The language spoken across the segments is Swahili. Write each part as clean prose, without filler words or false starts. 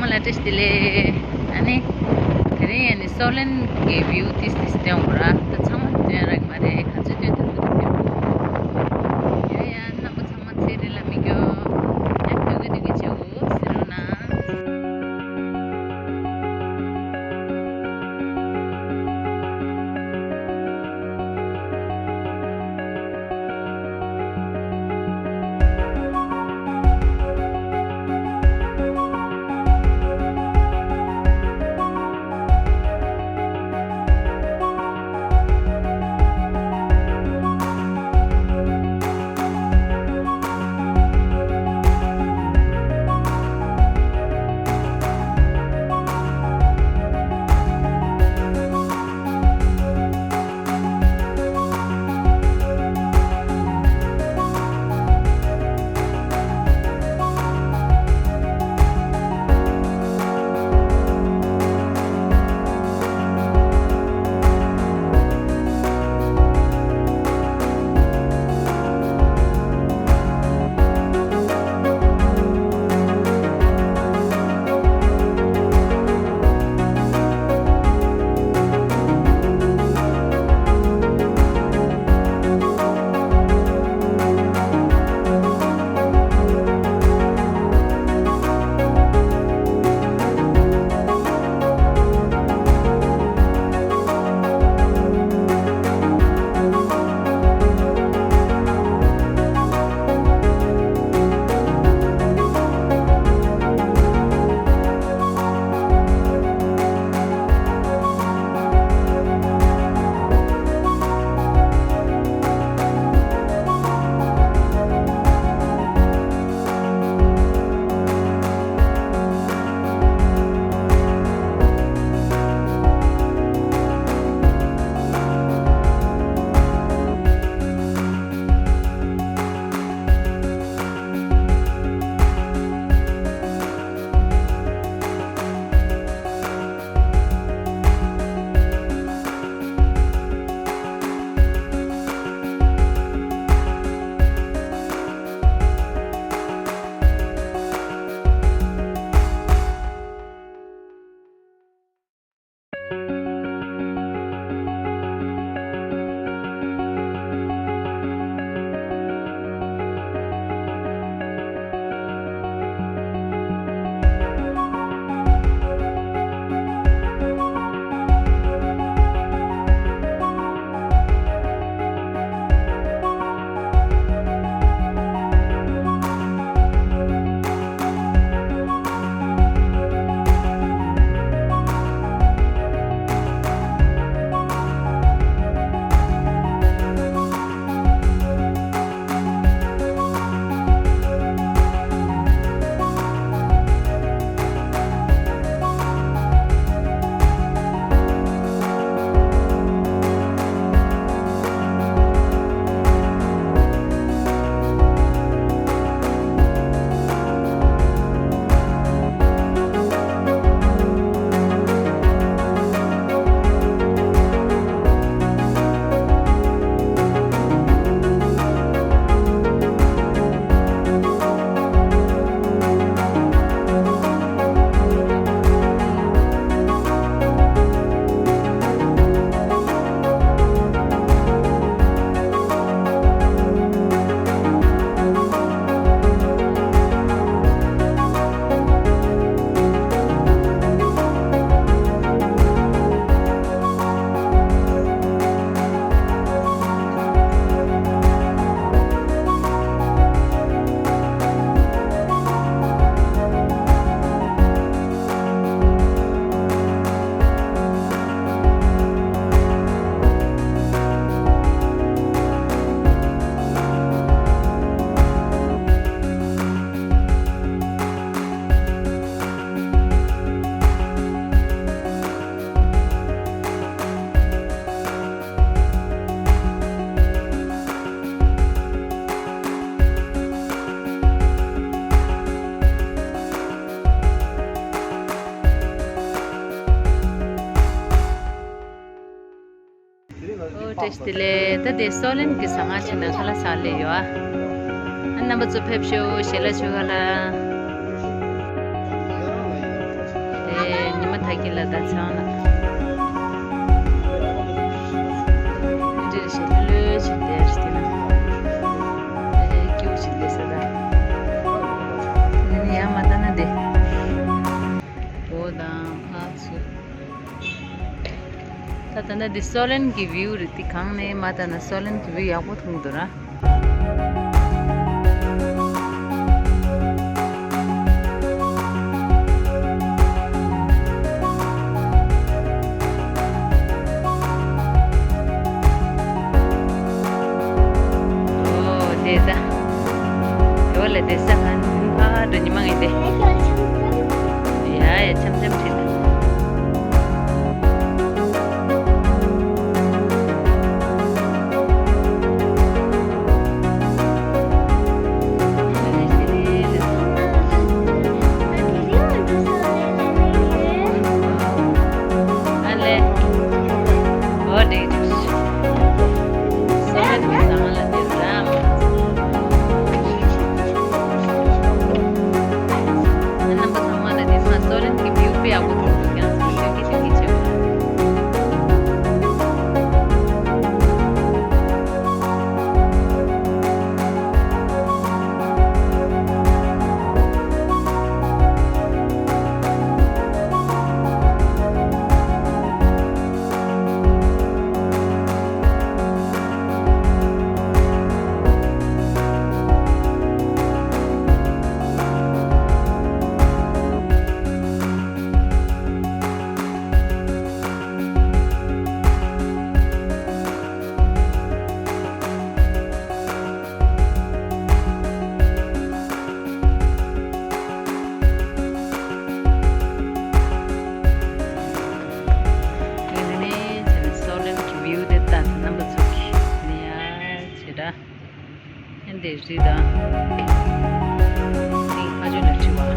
मलाई टेस्टीले अनि धेरै अनि सोलन के भ्यू त्यस त्यहाँ होला त छम त्यहाँ राख मारे खान्छु त्यो या नम्बर छम सेरेला मिग्यो या त्यो के छ हो सेरोना testile ta de solen ki sanga chena khala sale yo a anna bu phep sho shela chu khala 타길라 다 차나 이제 실루 시대스티나 क्यों सिद्धे सदा नहीं यहाँ माता ना दे पोदाम आसु तातना दे सोलन की व्यू रिति खांग ने माता ना सोलन की व्यू यहाँ बहुत खुंदरा desa wala desa kan ada nyimang ide ya cham-cham sih ale oh deh Desde da sim ajo na chua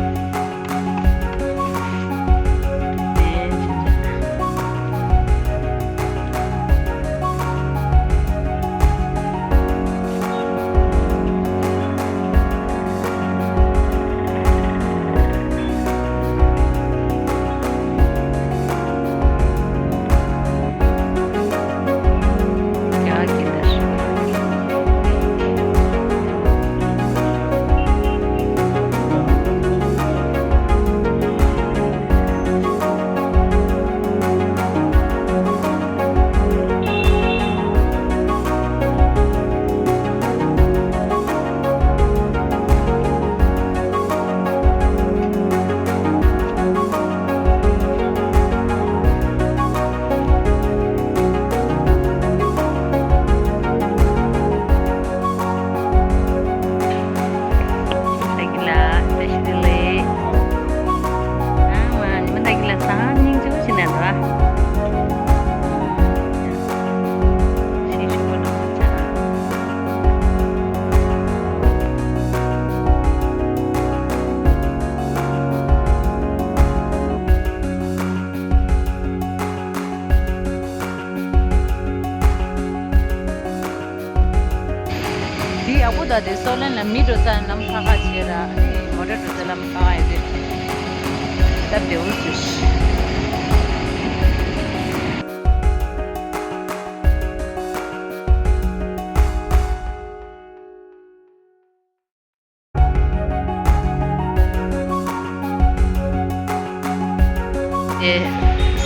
aku dah deh soalnya nami dosa nam kakak cera, modal dosa nam kakak itu, tapi usus.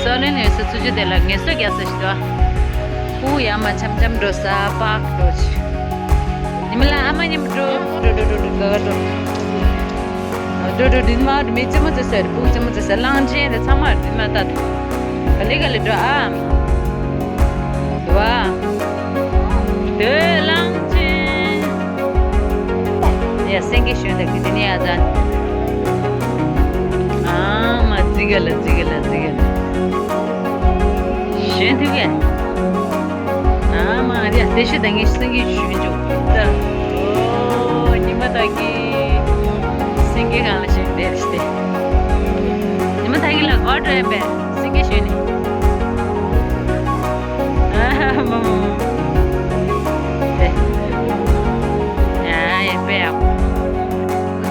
Soalnya ni setuju deh lah, ngesok ya sesuatu. Ya macam-macam dosa pak dos. Nimala amanya do dinma me chama ser pu chama ser lange de samar dinma tat kale do am dua de lange ya sengi shunda kidini azan ma zigala shentu ge ma dia deshi dangi sengi shunju da oh nima dagi sengi gala shende işte nima dagi la order be sengi shuni mama be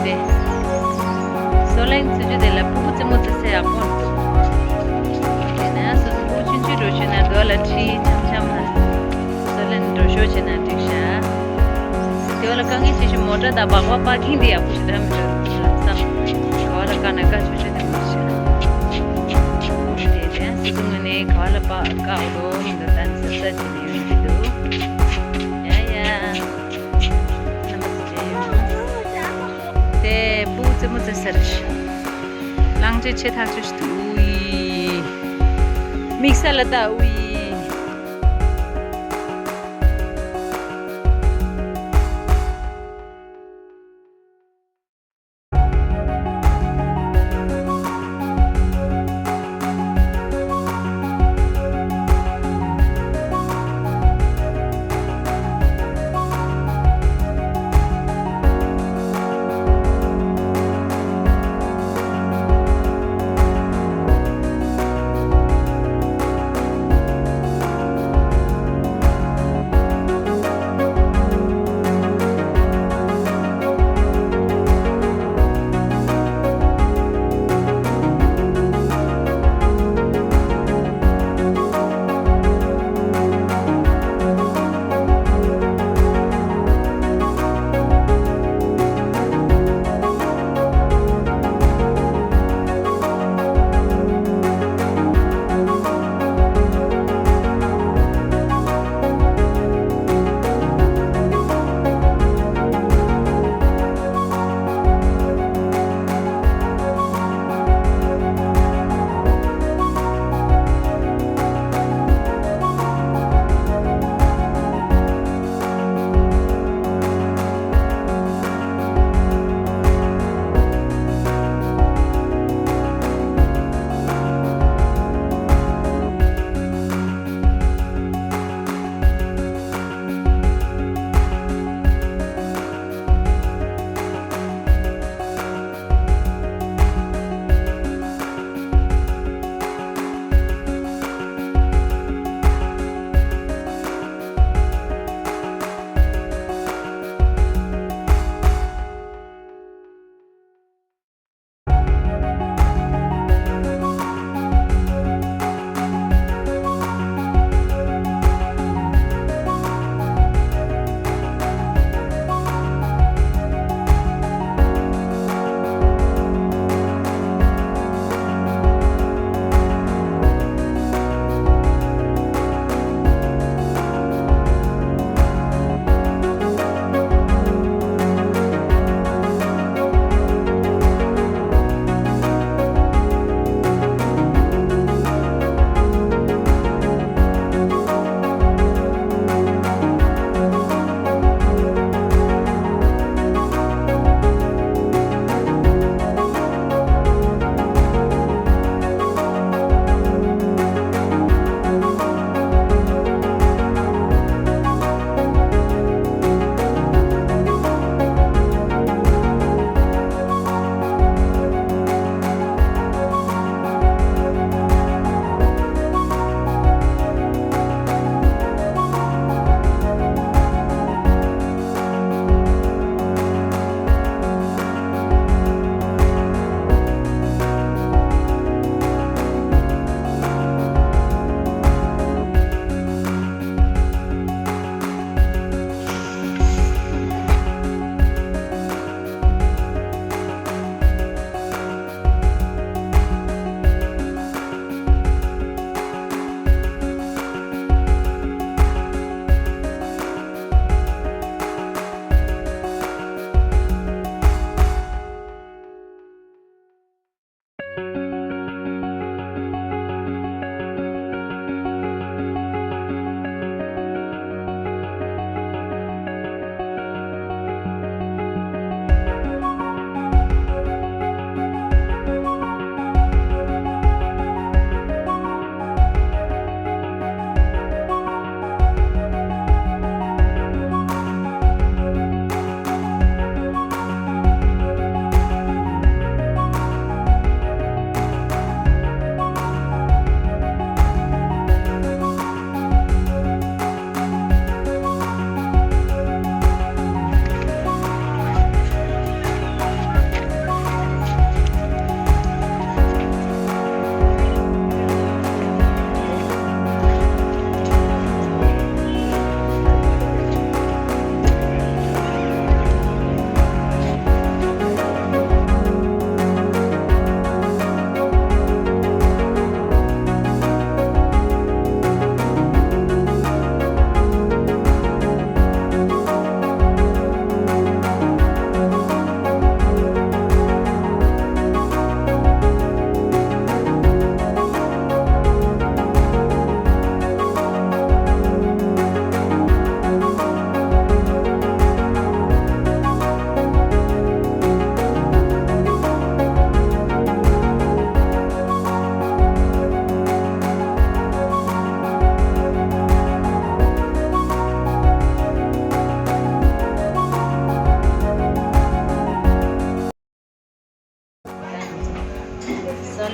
de solen suju de la puta mucha se apon la da bagwa parking dia push da me sam kawala kana ka chuche de push de de sumane kawala pa ka do hinda tan sa sa chini do ya ya namaste te puche mo te sersh langje che tha chush tu mixa la da ui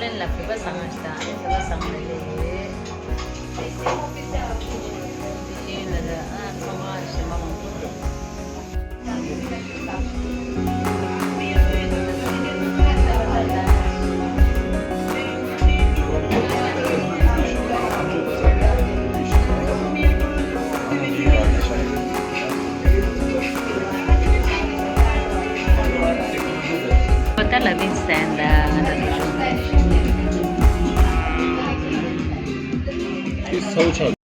Solen la fiba samasta, fiba samdele. Yine de sama işte mamam. Hotel la Vincenda. 서울차 이게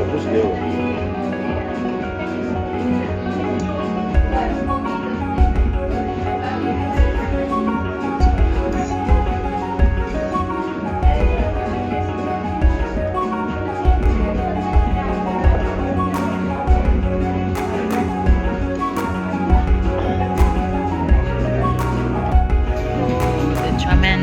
무엇이네요? The German.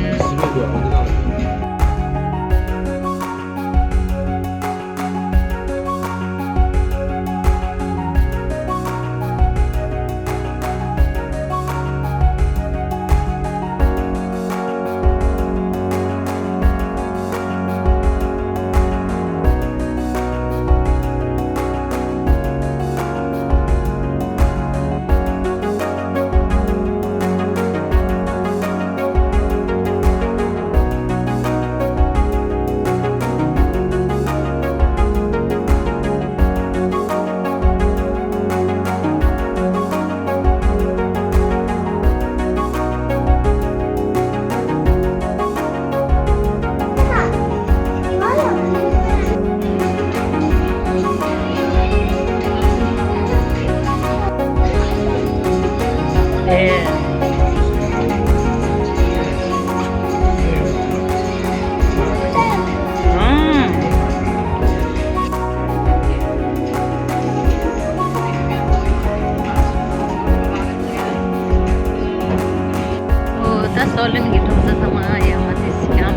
Solen gitu sama ya mati siam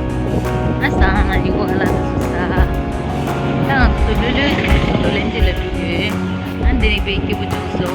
asa ibu ala susah tak tujuh solen jelas tujuh ande beki bujuk so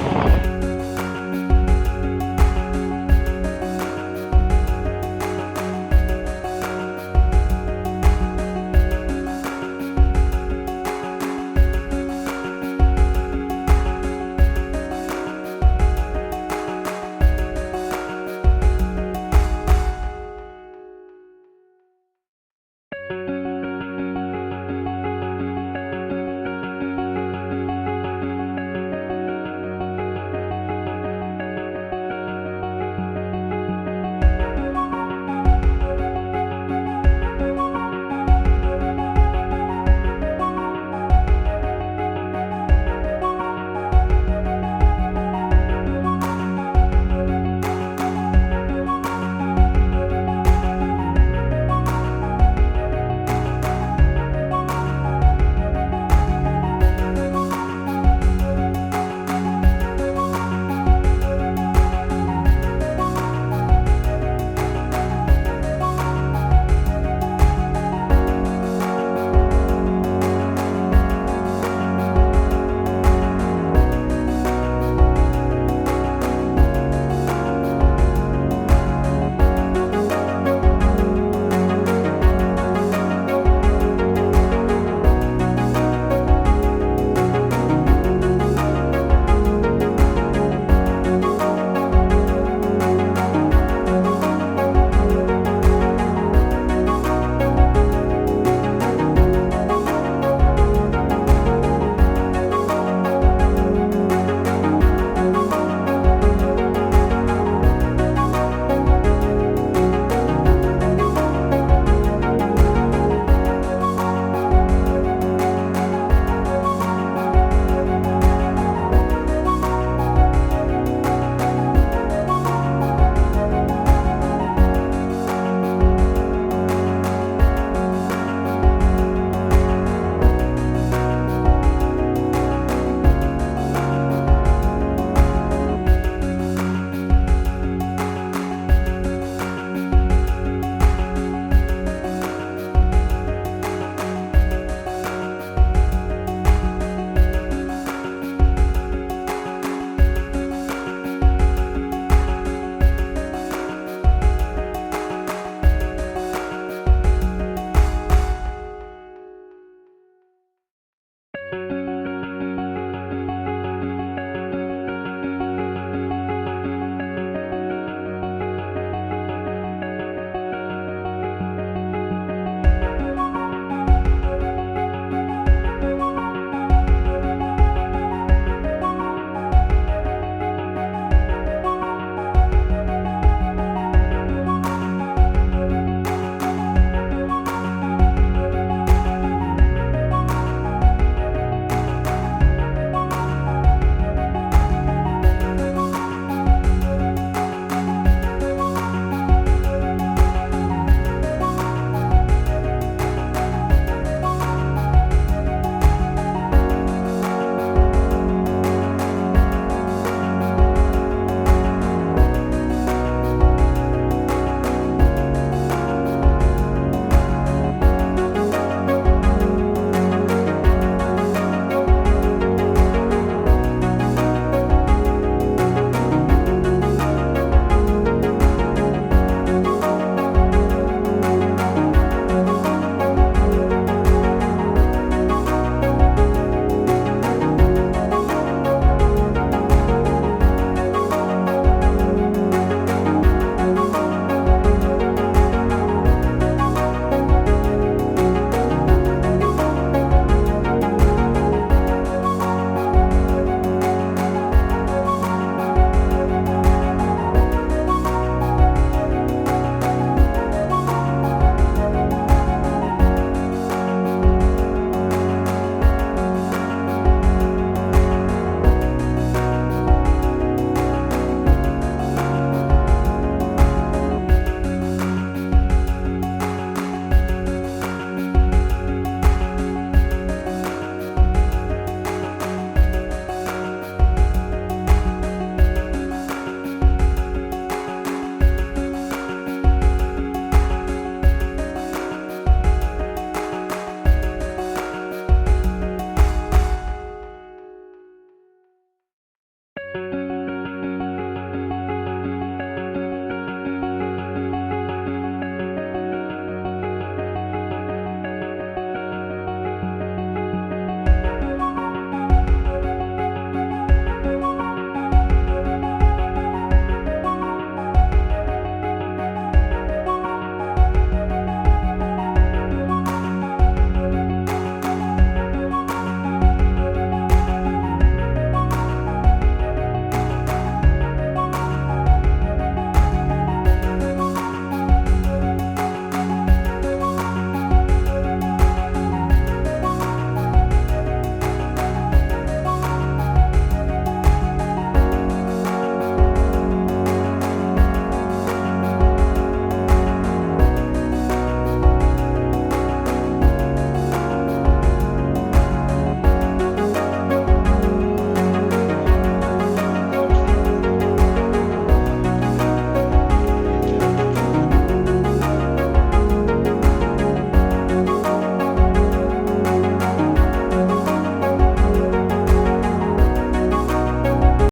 돼.